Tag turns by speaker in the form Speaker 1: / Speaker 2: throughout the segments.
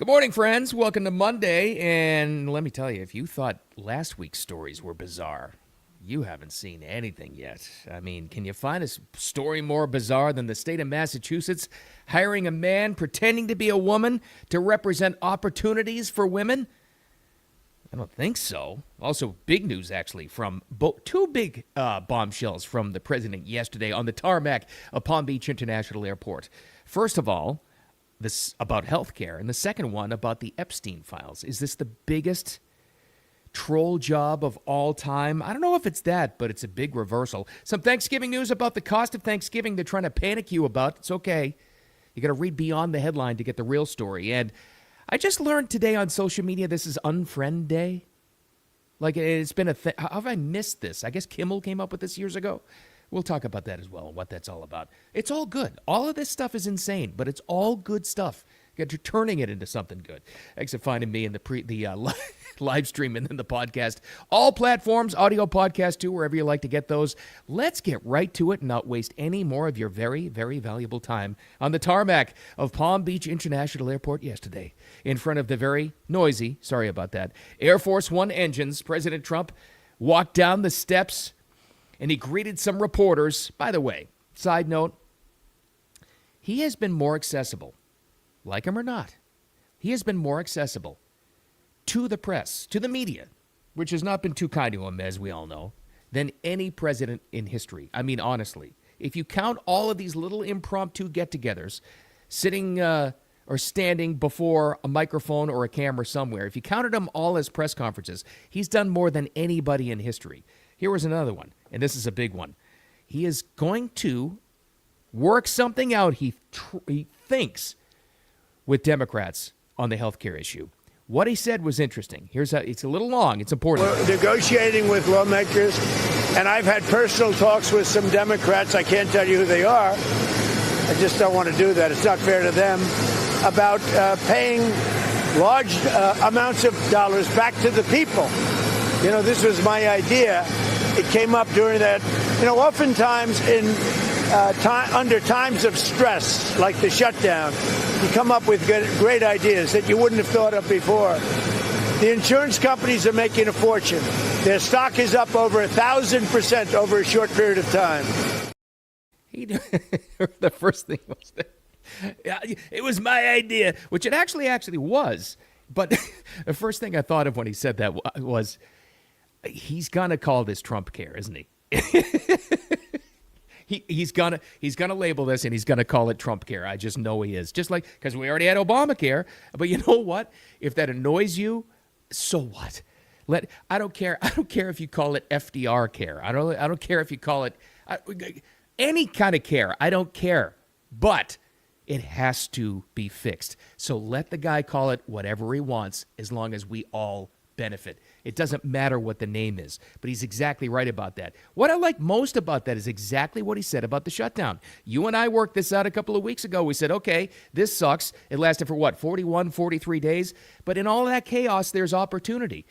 Speaker 1: Good morning, friends. Welcome to Monday. And let me tell you, if you thought last week's stories were bizarre, you haven't seen anything yet. I mean, can you find a story more bizarre than the state of Massachusetts hiring a man pretending to be a woman to represent opportunities for women? I don't think so. Also, big news, actually, from two big bombshells from the president yesterday on the tarmac of Palm Beach International Airport. First of all, this about healthcare, and the second one about the Epstein files. Is this the biggest troll job of all time? I don't know if it's that, but it's a big reversal. Some Thanksgiving news about the cost of Thanksgiving they're trying to panic you about. It's okay. You got to read beyond the headline to get the real story. And I just learned today on social media this is Unfriend Day. Like, it's been a thing. How have I missed this? I guess Kimmel came up with this years ago. We'll talk about that as well and what that's all about. It's all good. All of this stuff is insane, but it's all good stuff. You're turning it into something good. Thanks for finding me in the live stream and then the podcast. All platforms, audio podcast too, wherever you like to get those. Let's get right to it and not waste any more of your very, very valuable time on the tarmac of Palm Beach International Airport yesterday in front of the very noisy, sorry about that, Air Force One engines. President Trump walked down the steps and he greeted some reporters. By the way, side note, he has been more accessible, like him or not, he has been more accessible to the press, to the media, which has not been too kind to him, as we all know, than any president in history. I mean, honestly, if you count all of these little impromptu get-togethers, sitting or standing before a microphone or a camera somewhere, if you counted them all as press conferences, he's done more than anybody in history. Here was another one, and this is a big one. He is going to work something out, he thinks, with Democrats on the health care issue. What he said was interesting. It's a little long. It's important.
Speaker 2: We're negotiating with lawmakers, and I've had personal talks with some Democrats. I can't tell you who they are. I just don't want to do that. It's not fair to them. About paying large amounts of dollars back to the people. You know, this was my idea. It came up during that. You know, oftentimes under times of stress, like the shutdown, you come up with great ideas that you wouldn't have thought of before. The insurance companies are making a fortune. Their stock is up over 1,000% over a short period of time.
Speaker 1: The first thing was that it was my idea, which it actually was. But the first thing I thought of when he said that was, he's gonna call this Trump care, isn't he? He's gonna label this and he's gonna call it Trump care. I just know he is. Just like, because we already had Obamacare. But you know what? If that annoys you, so what? I don't care. I don't care if you call it FDR care. I don't care if you call it any kind of care. I don't care. But it has to be fixed. So let the guy call it whatever he wants, as long as we all benefit. It doesn't matter what the name is, but he's exactly right about that. What I like most about that is exactly what he said about the shutdown. You and I worked this out a couple of weeks ago. We said, okay, this sucks. It lasted for what, 41, 43 days? But in all of that chaos, there's opportunity.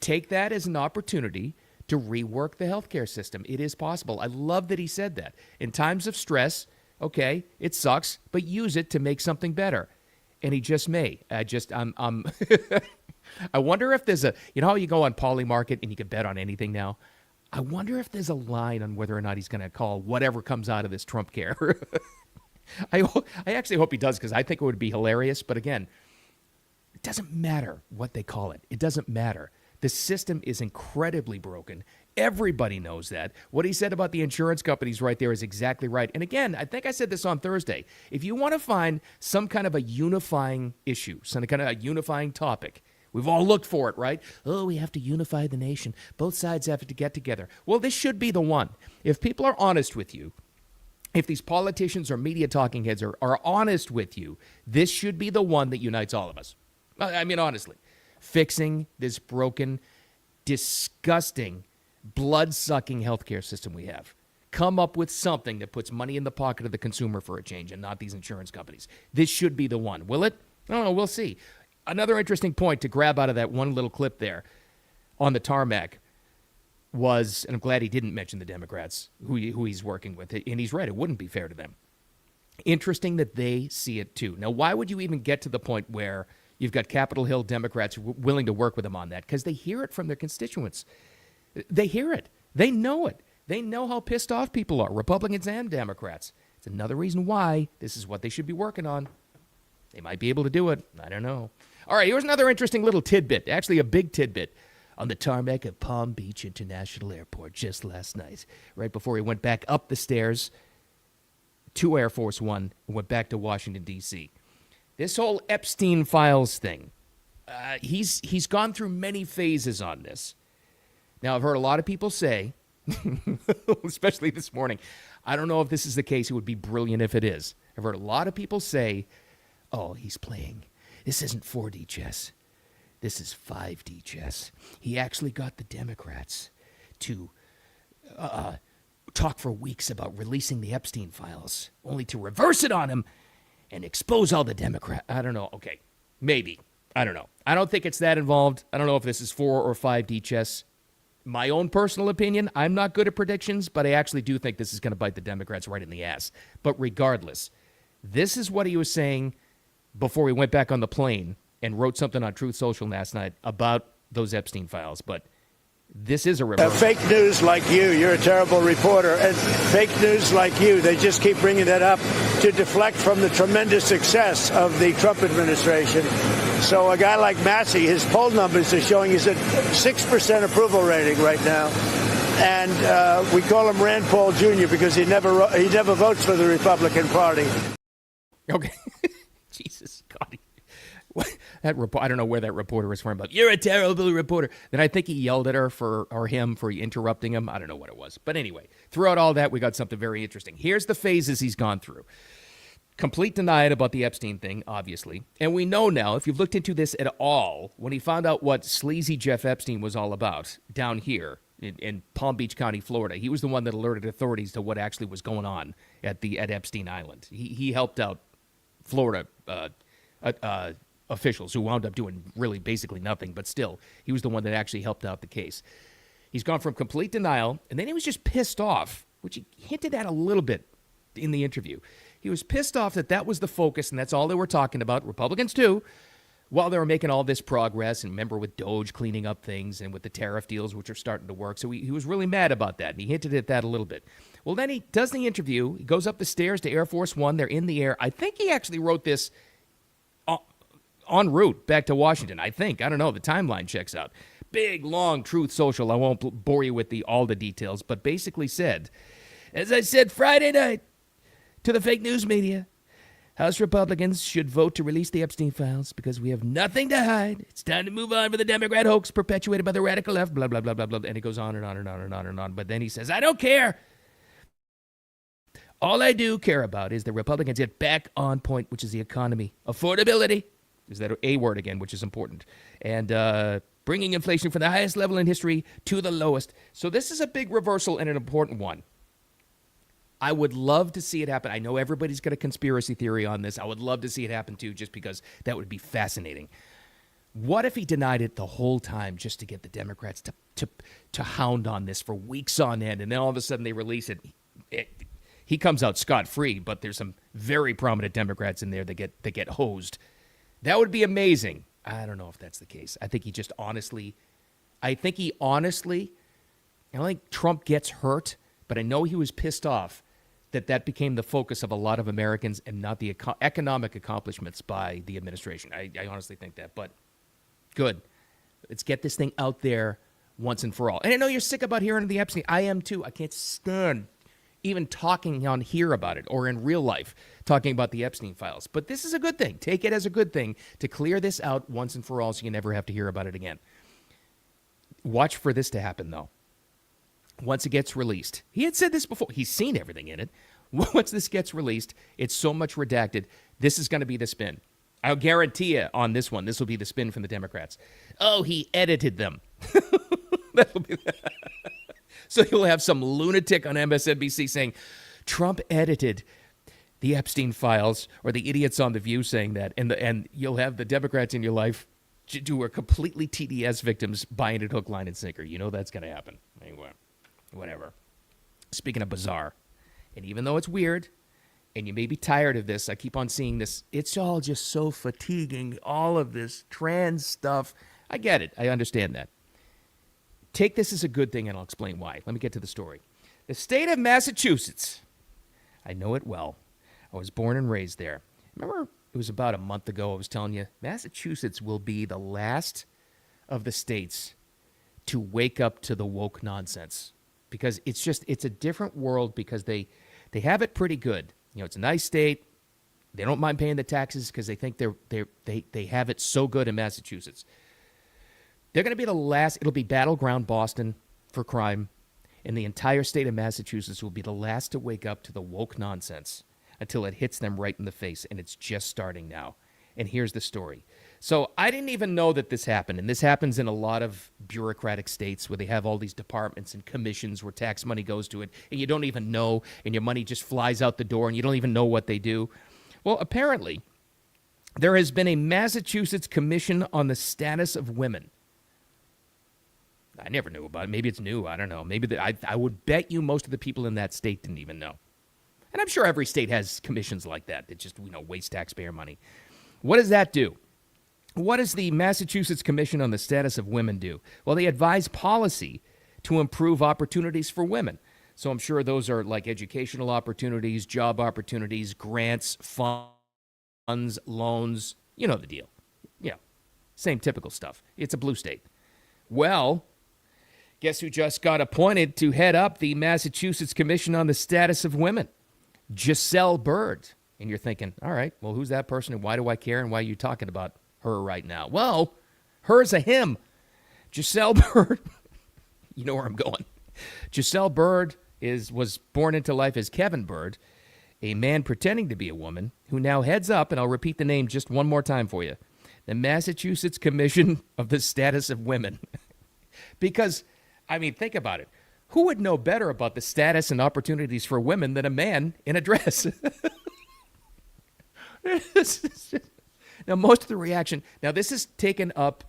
Speaker 1: Take that as an opportunity to rework the healthcare system. It is possible. I love that he said that. In times of stress, okay, it sucks, but use it to make something better. And he just may. I'm I wonder if there's you know how you go on Polymarket and you can bet on anything now? I wonder if there's a line on whether or not he's going to call whatever comes out of this Trump care. I actually hope he does, because I think it would be hilarious. But again, it doesn't matter what they call it. It doesn't matter. The system is incredibly broken. Everybody knows that. What he said about the insurance companies right there is exactly right. And again, I think I said this on Thursday. If you want to find some kind of a unifying issue, some kind of a unifying topic, we've all looked for it, right? Oh, we have to unify the nation. Both sides have to get together. Well, this should be the one. If people are honest with you, if these politicians or media talking heads are honest with you, this should be the one that unites all of us. I mean, honestly, fixing this broken, disgusting, blood-sucking healthcare system we have. Come up with something that puts money in the pocket of the consumer for a change, and not these insurance companies. This should be the one. Will it? I don't know. We'll see. Another interesting point to grab out of that one little clip there on the tarmac was, and I'm glad he didn't mention the Democrats, who he's working with, and he's right, it wouldn't be fair to them. Interesting that they see it too. Now, why would you even get to the point where you've got Capitol Hill Democrats willing to work with him on that because they hear it from their constituents. They hear it. They know it. They know how pissed off people are, Republicans and Democrats. It's another reason why this is what they should be working on. They might be able to do it. I don't know. All right, here's another interesting little tidbit, actually a big tidbit. On the tarmac of Palm Beach International Airport just last night, right before he went back up the stairs to Air Force One and went back to Washington, D.C. This whole Epstein files thing, he's gone through many phases on this. Now, I've heard a lot of people say, especially this morning, I don't know if this is the case. It would be brilliant if it is. I've heard a lot of people say, oh, he's playing. This isn't 4D chess. This is 5D chess. He actually got the Democrats to talk for weeks about releasing the Epstein files, only to reverse it on him and expose all the Democrats. I don't know. Okay, maybe. I don't know. I don't think it's that involved. I don't know if this is 4 or 5D chess. My own personal opinion, I'm not good at predictions, but I actually do think this is going to bite the Democrats right in the ass. But regardless, this is what he was saying before he went back on the plane and wrote something on Truth Social last night about those Epstein files. But this is a reversal.
Speaker 2: Fake news like you're a terrible reporter. And fake news like you, they just keep bringing that up to deflect from the tremendous success of the Trump administration. So a guy like Massey, his poll numbers are showing he's at 6% approval rating right now. And we call him Rand Paul Jr. because he never votes for the Republican Party.
Speaker 1: Okay. Jesus God. That I don't know where that reporter was from, but you're a terrible reporter. Then I think he yelled at her or him for interrupting him. I don't know what it was. But anyway, throughout all that, we got something very interesting. Here's the phases he's gone through. Complete denial about the Epstein thing, obviously. And we know now, if you've looked into this at all, when he found out what sleazy Jeff Epstein was all about down here in Palm Beach County, Florida, he was the one that alerted authorities to what actually was going on at Epstein Island. He helped out Florida officials who wound up doing really basically nothing, but still, he was the one that actually helped out the case. He's gone from complete denial, and then he was just pissed off, which he hinted at a little bit in the interview. He was pissed off that was the focus, and that's all they were talking about, Republicans too, while they were making all this progress, and remember with Doge cleaning up things and with the tariff deals, which are starting to work. So he was really mad about that, and he hinted at that a little bit. Well, then he does the interview. He goes up the stairs to Air Force One. They're in the air. I think he actually wrote this en route back to Washington, I think. I don't know. The timeline checks out. Big, long Truth Social. I won't bore you with all the details, but basically said, as I said Friday night to the fake news media, House Republicans should vote to release the Epstein files because we have nothing to hide. It's time to move on for the Democrat hoax perpetuated by the radical left, blah, blah, blah, blah, blah. And it goes on and on and on and on and on. But then he says, I don't care. All I do care about is the Republicans get back on point, which is the economy. Affordability. Is that A word again, which is important. And bringing inflation from the highest level in history to the lowest. So this is a big reversal and an important one. I would love to see it happen. I know everybody's got a conspiracy theory on this. I would love to see it happen too, just because that would be fascinating. What if he denied it the whole time just to get the Democrats to hound on this for weeks on end, and then all of a sudden they release it? He comes out scot-free, but there's some very prominent Democrats in there that get hosed. That would be amazing. I don't know if that's the case. I think I don't think Trump gets hurt, but I know he was pissed off that became the focus of a lot of Americans and not the economic accomplishments by the administration. I honestly think that, but good. Let's get this thing out there once and for all. And I know you're sick about hearing the Epstein. I am too. I can't stand even talking on here about it or in real life talking about the Epstein files. But this is a good thing. Take it as a good thing to clear this out once and for all so you never have to hear about it again. Watch for this to happen, though. Once it gets released. He had said this before. He's seen everything in it. Once this gets released, it's so much redacted. This is going to be the spin. I'll guarantee you on this one, this will be the spin from the Democrats. Oh, he edited them. That'll be So you'll have some lunatic on MSNBC saying, Trump edited the Epstein files, or the idiots on The View saying that, and you'll have the Democrats in your life who are completely TDS victims buying it hook, line, and sinker. You know that's going to happen. Anyway, whatever. Speaking of bizarre, and even though it's weird, and you may be tired of this. I keep on seeing this. It's all just so fatiguing, all of this trans stuff. I get it. I understand that. Take this as a good thing, and I'll explain why. Let me get to the story. The state of Massachusetts. I know it well. I was born and raised there. Remember, it was about a month ago I was telling you, Massachusetts will be the last of the states to wake up to the woke nonsense. Because it's a different world because they have it pretty good. You know, it's a nice state. They don't mind paying the taxes because they think they have it so good in Massachusetts. They're going to be the last. It'll be battleground Boston for crime, and the entire state of Massachusetts will be the last to wake up to the woke nonsense until it hits them right in the face, and it's just starting now. And here's the story. So I didn't even know that this happened, and this happens in a lot of bureaucratic states where they have all these departments and commissions where tax money goes to it, and you don't even know, and your money just flies out the door, and you don't even know what they do. Well, apparently, there has been a Massachusetts Commission on the Status of Women. I never knew about it. Maybe it's new. I don't know. Maybe I would bet you most of the people in that state didn't even know. And I'm sure every state has commissions like that that just, waste taxpayer money. What does that do? What does the Massachusetts Commission on the Status of Women do? Well, they advise policy to improve opportunities for women. So I'm sure those are like educational opportunities, job opportunities, grants, funds, loans. You know the deal. Yeah, same typical stuff. It's a blue state. Well, guess who just got appointed to head up the Massachusetts Commission on the Status of Women? Giselle Bird. And you're thinking, all right, well, who's that person and why do I care and why are you talking about her right now? Well, her's a him. Giselle Bird, you know where I'm going. Giselle Bird was born into life as Kevin Bird, a man pretending to be a woman who now heads up, and I'll repeat the name just one more time for you, the Massachusetts Commission of the Status of Women. Because, think about it. Who would know better about the status and opportunities for women than a man in a dress? Now, most of the reaction, this is taken up,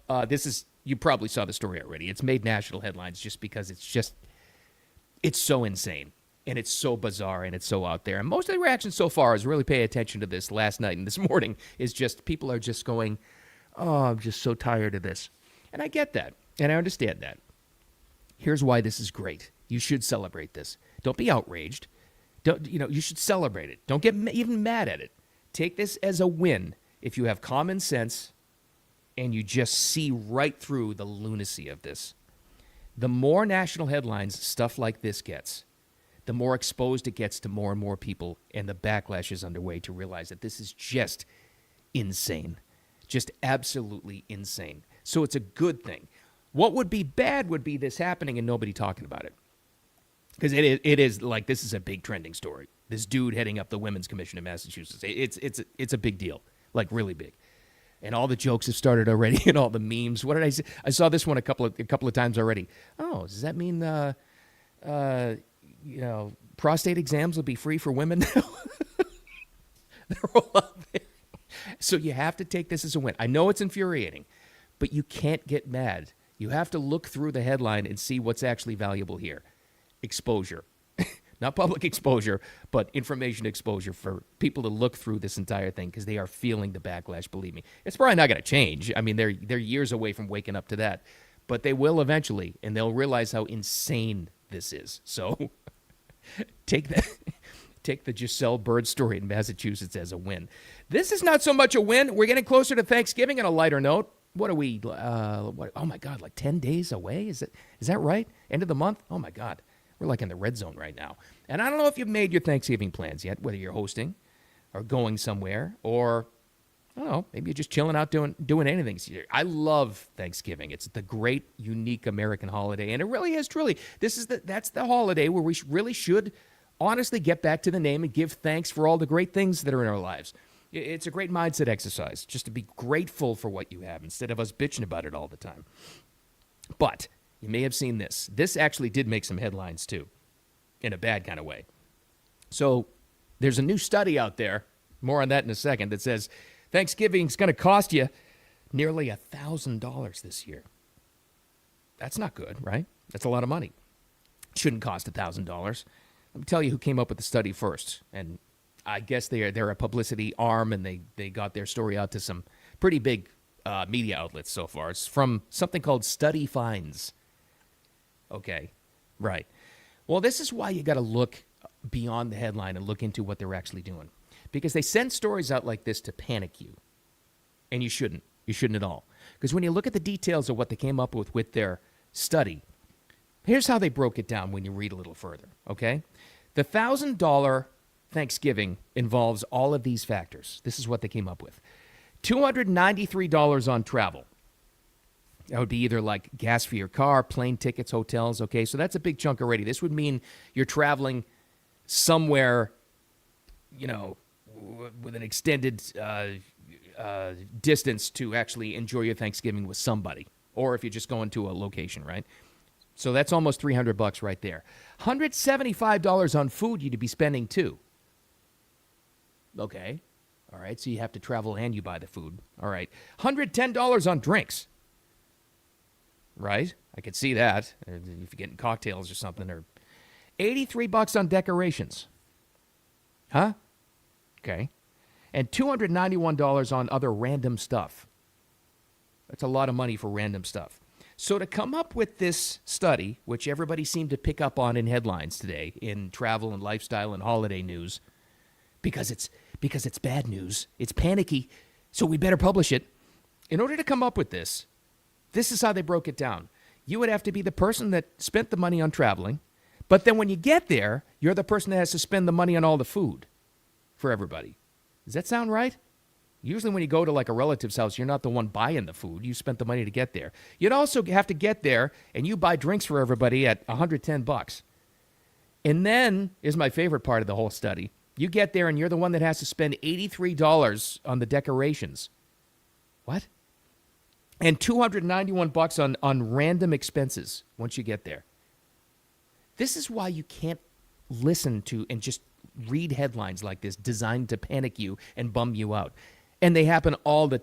Speaker 1: you probably saw the story already. It's made national headlines just because it's so insane and it's so bizarre and it's so out there. And most of the reaction so far is really pay attention to this last night and this morning is just, people are just going, oh, I'm just so tired of this. And I get that. And I understand that. Here's why this is great. You should celebrate this. Don't be outraged. You should celebrate it. Don't get even mad at it. Take this as a win if you have common sense and you just see right through the lunacy of this. The more national headlines stuff like this gets, the more exposed it gets to more and more people, and the backlash is underway to realize that this is just insane. Just absolutely insane. So it's a good thing. What would be bad would be this happening and nobody talking about it. Because it is like, this is a big trending story. This dude heading up the Women's Commission in Massachusetts. It's a big deal, like really big. And all the jokes have started already and all the memes. What did I say? I saw this one a couple of times already. Oh, does that mean, prostate exams will be free for women now? They're all out there. So you have to take this as a win. I know it's infuriating, but you can't get mad. You have to look through the headline and see what's actually valuable here. Exposure. Not public exposure, but information exposure for people to look through this entire thing because they are feeling the backlash, believe me. It's probably not going to change. They're years away from waking up to that. But they will eventually, and they'll realize how insane this is. So take the Giselle Bird story in Massachusetts as a win. This is not so much a win. We're getting closer to Thanksgiving on a lighter note. What are we, oh my God, like 10 days away? Is that right? End of the month? Oh my God. We're like in the red zone right now. And I don't know if you've made your Thanksgiving plans yet, whether you're hosting or going somewhere or, I don't know, maybe you're just chilling out doing anything. I love Thanksgiving. It's the great, unique American holiday. And it really is truly, that's the holiday where we really should honestly get back to the name and give thanks for all the great things that are in our lives. It's a great mindset exercise, just to be grateful for what you have instead of us bitching about it all the time. But you may have seen this. This actually did make some headlines, too, in a bad kind of way. So there's a new study out there, more on that in a second, that says Thanksgiving's going to cost you nearly $1,000 this year. That's not good, right? That's a lot of money. Shouldn't cost $1,000. Let me tell you who came up with the study first. And I guess they're a publicity arm, and they got their story out to some pretty big media outlets so far. It's from something called Study Finds. Okay, right. Well, this is why you got to look beyond the headline and look into what they're actually doing, because they send stories out like this to panic you, and you shouldn't. You shouldn't at all, because when you look at the details of what they came up with their study, here's how they broke it down when you read a little further. Okay, the $1,000 Thanksgiving involves all of these factors. This is what they came up with. $293 on travel. That would be either like gas for your car, plane tickets, hotels. Okay, so that's a big chunk already. This would mean you're traveling somewhere, with an extended distance to actually enjoy your Thanksgiving with somebody, or if you're just going to a location, right? So that's almost $300 right there. $175 on food you'd be spending too. Okay. All right, so you have to travel and you buy the food. All right. $110 on drinks. Right? I could see that. If you're getting cocktails or something. Or $83 on decorations. Huh? Okay. And $291 on other random stuff. That's a lot of money for random stuff. So to come up with this study, which everybody seemed to pick up on in headlines today, in travel and lifestyle and holiday news, because it's bad news, it's panicky, so we better publish it. In order to come up with this is how they broke it down. You would have to be the person that spent the money on traveling, but then when you get there, you're the person that has to spend the money on all the food for everybody. Does that sound right? Usually when you go to like a relative's house, you're not the one buying the food. You spent the money to get there. You'd also have to get there and you buy drinks for everybody at $110. And then is my favorite part of the whole study. You get there and you're the one that has to spend $83 on the decorations. What? And $291 on random expenses once you get there. This is why you can't listen to and just read headlines like this designed to panic you and bum you out. And they happen all the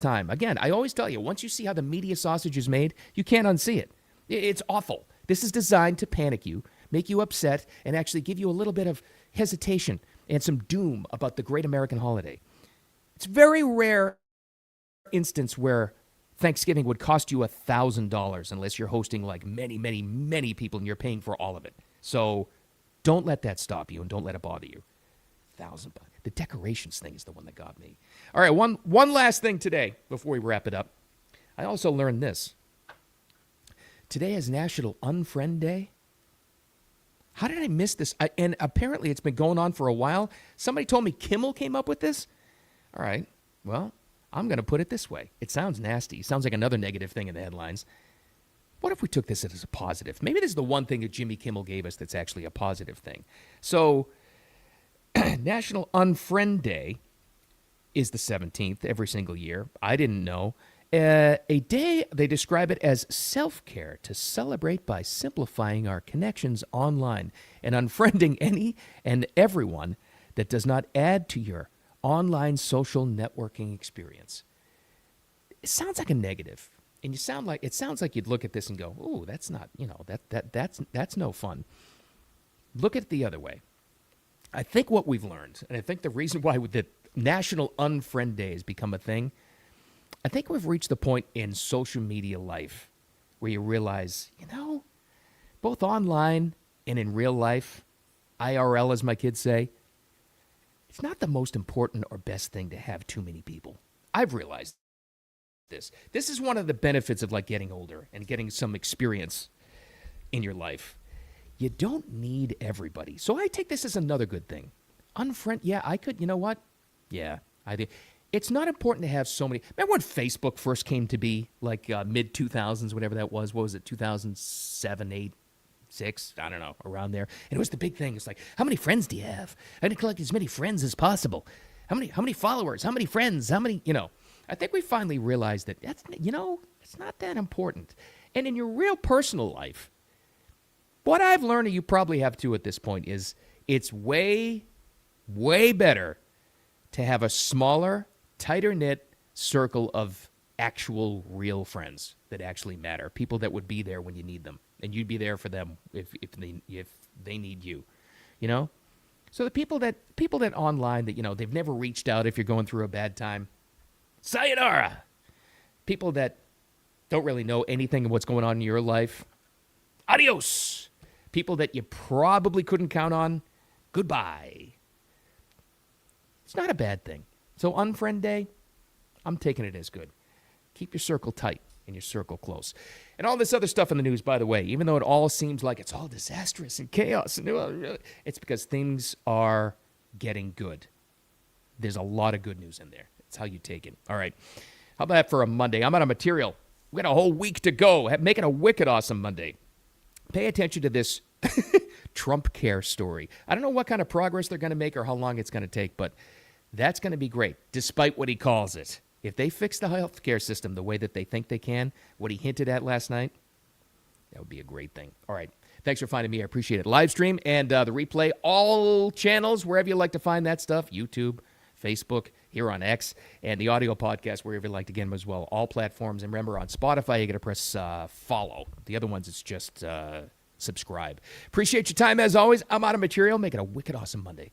Speaker 1: time. Again, I always tell you, once you see how the media sausage is made, you can't unsee it. It's awful. This is designed to panic you, make you upset, and actually give you a little bit of hesitation and some doom about the great American holiday. It's very rare instance where Thanksgiving would cost you $1,000 unless you're hosting like many, many, many people and you're paying for all of it. So don't let that stop you and don't let it bother you. $1,000. The decorations thing is the one that got me. All right, one last thing today before we wrap it up. I also learned this. Today is National Unfriend Day. How did I miss this? And apparently it's been going on for a while. Somebody told me Kimmel came up with this. All right, well, I'm going to put it this way. It sounds nasty. It sounds like another negative thing in the headlines. What if we took this as a positive? Maybe this is the one thing that Jimmy Kimmel gave us that's actually a positive thing. So National Unfriend Day is the 17th every single year. I didn't know. A day, they describe it as self-care to celebrate by simplifying our connections online and unfriending any and everyone that does not add to your online social networking experience. It sounds like a negative. And it sounds like you'd look at this and go, "Ooh, that's not, that's no fun." Look at it the other way. I think what we've learned, and I think the reason why the National Unfriend Day has become a thing, I think we've reached the point in social media life where you realize, both online and in real life, IRL as my kids say, it's not the most important or best thing to have too many people. I've realized this. This is one of the benefits of like getting older and getting some experience in your life. You don't need everybody. So I take this as another good thing. Unfriend, yeah, I could, you know what? Yeah, I did. It's not important to have so many. Remember when Facebook first came to be, like mid-2000s, whatever that was? What was it, 2007, 8, 6? I don't know, around there. And it was the big thing. It's like, how many friends do you have? I need to collect as many friends as possible. How many followers? How many friends? How many, I think we finally realized that that's, it's not that important. And in your real personal life, what I've learned, and you probably have too at this point, is it's way, way better to have a smaller, tighter-knit circle of actual real friends that actually matter, people that would be there when you need them, and you'd be there for them if they need you, So the people that online that, they've never reached out if you're going through a bad time, sayonara. People that don't really know anything of what's going on in your life, adios. People that you probably couldn't count on, goodbye. It's not a bad thing. So Unfriend Day, I'm taking it as good. Keep your circle tight and your circle close. And all this other stuff in the news, by the way, even though it all seems like it's all disastrous and chaos, it's because things are getting good. There's a lot of good news in there. It's how you take it. All right. How about that for a Monday? I'm out of material. We got a whole week to go. Making a wicked awesome Monday. Pay attention to this Trump Care story. I don't know what kind of progress they're going to make or how long it's going to take, but that's going to be great, despite what he calls it. If they fix the healthcare system the way that they think they can, what he hinted at last night, that would be a great thing. All right. Thanks for finding me. I appreciate it. Live stream and the replay, all channels, wherever you like to find that stuff, YouTube, Facebook, here on X, and the audio podcast, wherever you like to get them as well. All platforms. And remember, on Spotify, you got to press follow. The other ones, it's just subscribe. Appreciate your time, as always. I'm out of material. Make it a wicked awesome Monday.